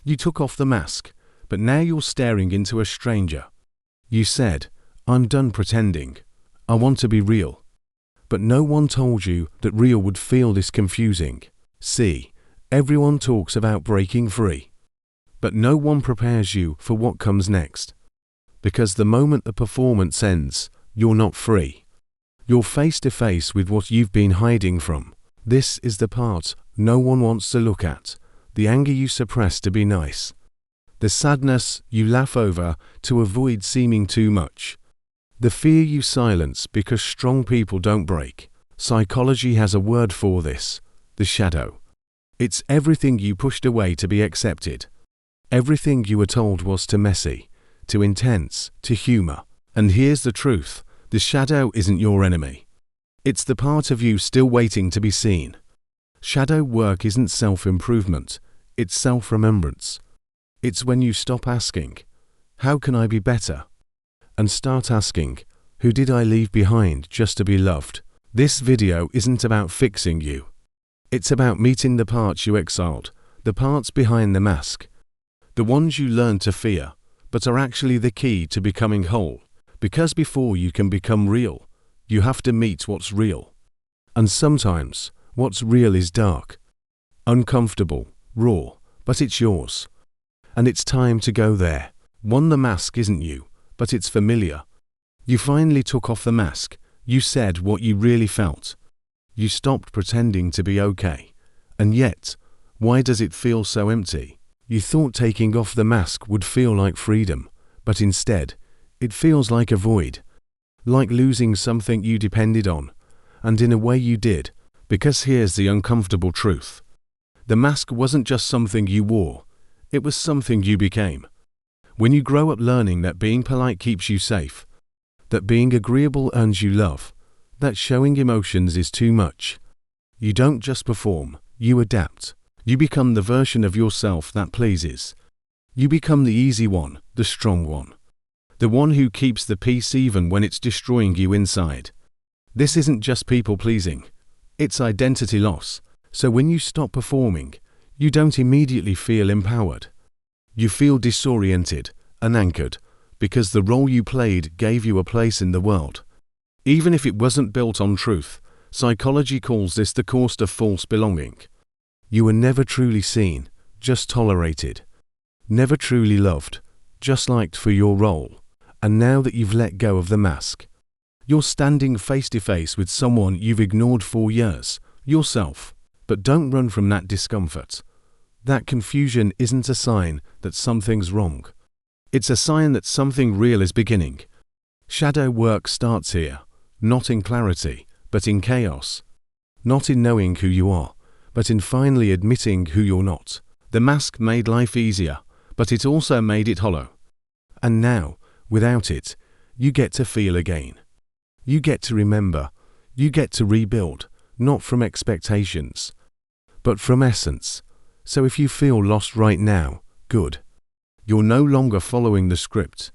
You took off the mask, but now you're staring into a stranger. You said, "I'm done pretending. I want to be real." But no one told you that real would feel this confusing. See, everyone talks about breaking free, but no one prepares you for what comes next. Because the moment the performance ends, you're not free. You're face to face with what you've been hiding from. This is the part no one wants to look at, the anger you suppress to be nice, the sadness you laugh over to avoid seeming too much, the fear you silence because strong people don't break. Psychology has a word for this: the shadow. It's everything you pushed away to be accepted. Everything you were told was too messy, too intense, too humor. And here's the truth: the shadow isn't your enemy. It's the part of you still waiting to be seen. Shadow work isn't self-improvement, it's self-remembrance. It's when you stop asking, "How can I be better?" and start asking, "Who did I leave behind just to be loved?" This video isn't about fixing you. It's about meeting the parts you exiled, the parts behind the mask, the ones you learned to fear, but are actually the key to becoming whole. Because before you can become real, you have to meet what's real. And sometimes, what's real is dark, uncomfortable, raw, but it's yours. And it's time to go there. The mask isn't you, but it's familiar. You finally took off the mask. You said what you really felt. You stopped pretending to be okay. And yet, why does it feel so empty? You thought taking off the mask would feel like freedom, but instead, it feels like a void. Like losing something you depended on. And in a way you did, because here's the uncomfortable truth. The mask wasn't just something you wore, it was something you became. When you grow up learning that being polite keeps you safe, that being agreeable earns you love, that showing emotions is too much, you don't just perform, you adapt. You become the version of yourself that pleases. You become the easy one, the strong one. The one who keeps the peace even when it's destroying you inside. This isn't just people pleasing, it's identity loss. So when you stop performing, you don't immediately feel empowered. You feel disoriented, unanchored, because the role you played gave you a place in the world. Even if it wasn't built on truth, psychology calls this the cost of false belonging. You were never truly seen, just tolerated. Never truly loved, just liked for your role. And now that you've let go of the mask, you're standing face to face with someone you've ignored for years, yourself. But don't run from that discomfort. That confusion isn't a sign that something's wrong. It's a sign that something real is beginning. Shadow work starts here, not in clarity, but in chaos. Not in knowing who you are, but in finally admitting who you're not. The mask made life easier, but it also made it hollow. And now, without it, you get to feel again. You get to remember. You get to rebuild, not from expectations, but from essence. So if you feel lost right now, good. You're no longer following the script.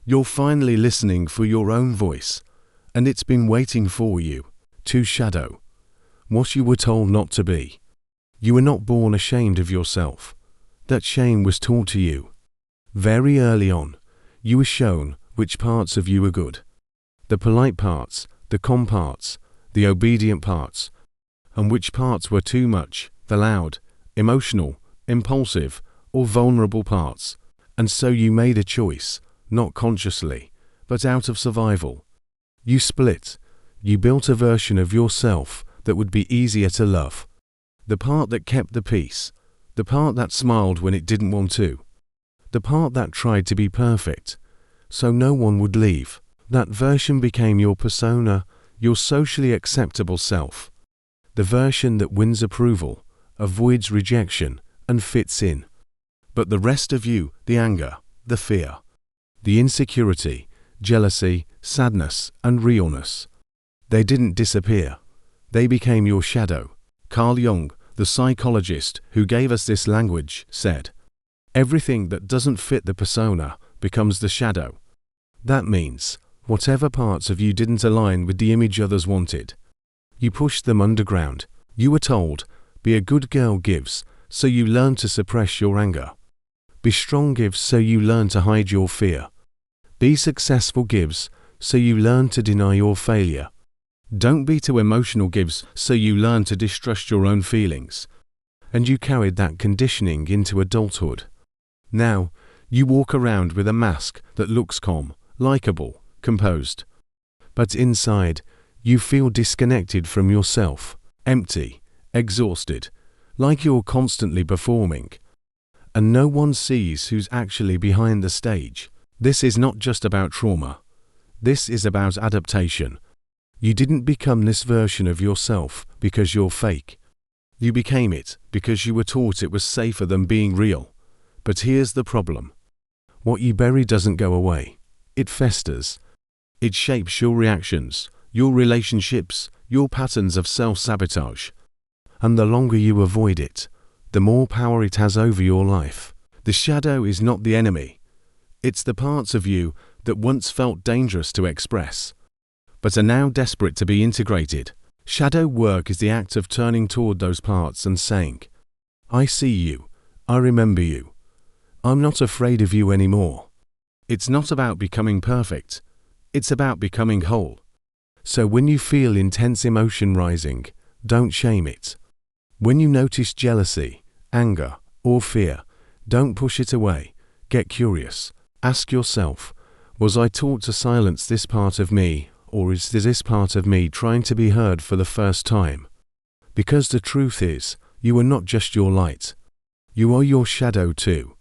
You're finally listening for your own voice, and it's been waiting for you to shadow what you were told not to be. You were not born ashamed of yourself. That shame was taught to you. Very early on, you were shown which parts of you were good. The polite parts, the calm parts, the obedient parts, and which parts were too much, the loud, emotional, impulsive, or vulnerable parts. And so you made a choice, not consciously, but out of survival. You split. You built a version of yourself that would be easier to love. The part that kept the peace, the part that smiled when it didn't want to, the part that tried to be perfect, so no one would leave. That version became your persona, your socially acceptable self. The version that wins approval, avoids rejection, and fits in. But the rest of you, the anger, the fear, the insecurity, jealousy, sadness, and realness, they didn't disappear. They became your shadow. Carl Jung, the psychologist who gave us this language, said, "Everything that doesn't fit the persona becomes the shadow." That means, whatever parts of you didn't align with the image others wanted, you pushed them underground. You were told, be a good girl gives, so you learned to suppress your anger. Be strong gives so you learn to hide your fear. Be successful gives so you learn to deny your failure. Don't be too emotional gives so you learn to distrust your own feelings. And you carried that conditioning into adulthood. Now, you walk around with a mask that looks calm, likable, composed. But inside, you feel disconnected from yourself, empty, exhausted, like you're constantly performing. And no one sees who's actually behind the stage. This is not just about trauma. This is about adaptation. You didn't become this version of yourself because you're fake. You became it because you were taught it was safer than being real. But here's the problem. What you bury doesn't go away. It festers. It shapes your reactions, your relationships, your patterns of self-sabotage. And the longer you avoid it, the more power it has over your life. The shadow is not the enemy. It's the parts of you that once felt dangerous to express, but are now desperate to be integrated. Shadow work is the act of turning toward those parts and saying, I see you, I remember you. I'm not afraid of you anymore. It's not about becoming perfect. It's about becoming whole. So when you feel intense emotion rising, don't shame it. When you notice jealousy, anger, or fear, don't push it away. Get curious. Ask yourself, was I taught to silence this part of me, or is this part of me trying to be heard for the first time? Because the truth is, you are not just your light. You are your shadow too.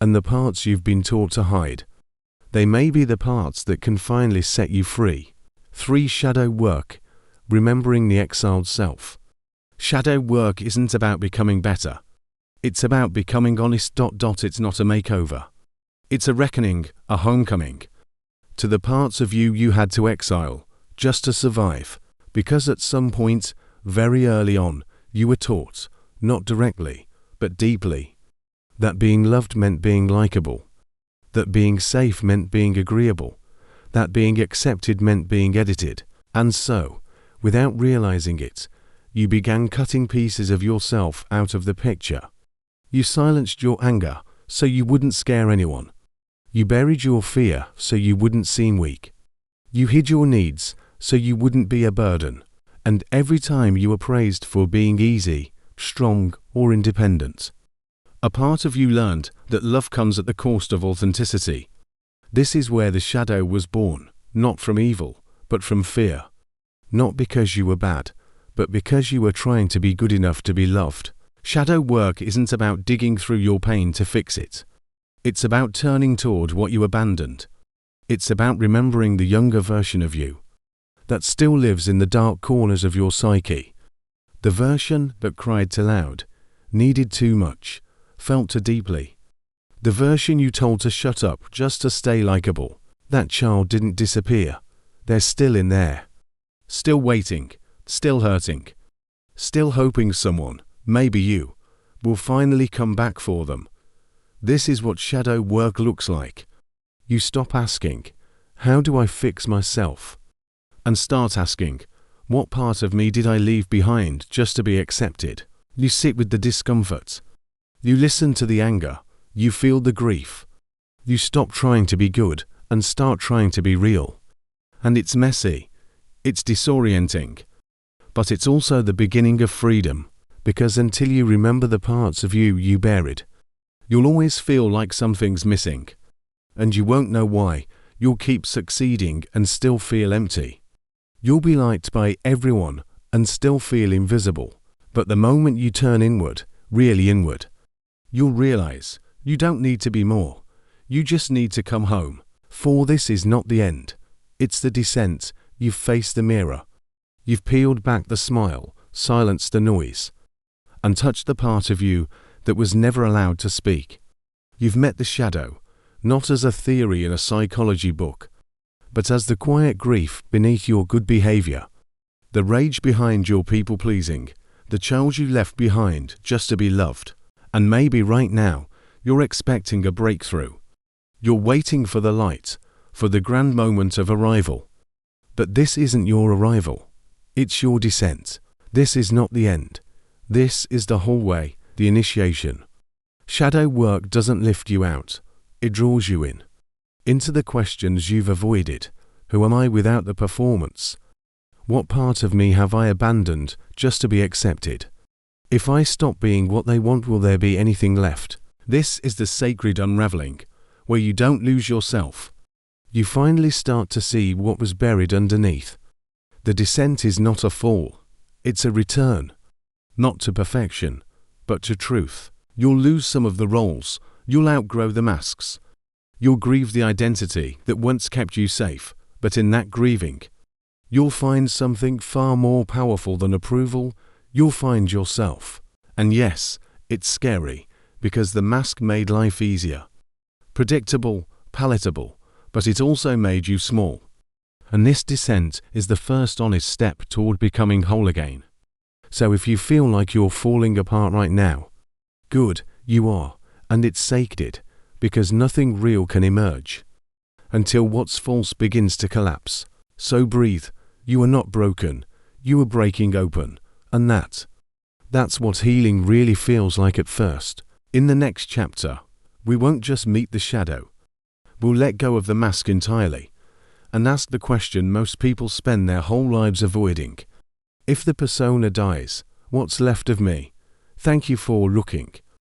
And the parts you've been taught to hide. They may be the parts that can finally set you free. 3. Shadow work. Remembering the exiled self. Shadow work isn't about becoming better. It's about becoming honest. It's not a makeover. It's a reckoning, a homecoming. To the parts of you you had to exile, just to survive. Because at some point, very early on, you were taught, not directly, but deeply, that being loved meant being likable. That being safe meant being agreeable. That being accepted meant being edited. And so, without realizing it, you began cutting pieces of yourself out of the picture. You silenced your anger so you wouldn't scare anyone. You buried your fear so you wouldn't seem weak. You hid your needs so you wouldn't be a burden. And every time you were praised for being easy, strong, or independent, a part of you learned that love comes at the cost of authenticity. This is where the shadow was born, not from evil, but from fear. Not because you were bad, but because you were trying to be good enough to be loved. Shadow work isn't about digging through your pain to fix it. It's about turning toward what you abandoned. It's about remembering the younger version of you that still lives in the dark corners of your psyche. The version that cried too loud, needed too much, felt too deeply. The version you told to shut up just to stay likable. That child didn't disappear. They're still in there. Still waiting, still hurting, still hoping someone, maybe you, will finally come back for them. This is what shadow work looks like. You stop asking, how do I fix myself? And start asking, what part of me did I leave behind just to be accepted? You sit with the discomfort. You listen to the anger. You feel the grief. You stop trying to be good and start trying to be real. And it's messy. It's disorienting. But it's also the beginning of freedom, because until you remember the parts of you buried, you'll always feel like something's missing. And you won't know why. You'll keep succeeding and still feel empty. You'll be liked by everyone and still feel invisible. But the moment you turn inward, really inward, you'll realize you don't need to be more. You just need to come home. For this is not the end. It's the descent. You've faced the mirror. You've peeled back the smile, silenced the noise, and touched the part of you that was never allowed to speak. You've met the shadow, not as a theory in a psychology book, but as the quiet grief beneath your good behavior, the rage behind your people-pleasing, the child you left behind just to be loved. And maybe right now, you're expecting a breakthrough. You're waiting for the light, for the grand moment of arrival. But this isn't your arrival. It's your descent. This is not the end. This is the hallway, the initiation. Shadow work doesn't lift you out. It draws you in. Into the questions you've avoided. Who am I without the performance? What part of me have I abandoned just to be accepted? If I stop being what they want, will there be anything left? This is the sacred unraveling, where you don't lose yourself. You finally start to see what was buried underneath. The descent is not a fall. It's a return. Not to perfection, but to truth. You'll lose some of the roles. You'll outgrow the masks. You'll grieve the identity that once kept you safe, but in that grieving, you'll find something far more powerful than approval. You'll find yourself. And yes, it's scary, because the mask made life easier. Predictable, palatable, but it also made you small. And this descent is the first honest step toward becoming whole again. So if you feel like you're falling apart right now, good, you are, and it's sacred, because nothing real can emerge until what's false begins to collapse. So breathe. You are not broken. You are breaking open. And that's what healing really feels like at first. In the next chapter, we won't just meet the shadow. We'll let go of the mask entirely and ask the question most people spend their whole lives avoiding. If the persona dies, what's left of me? Thank you for looking.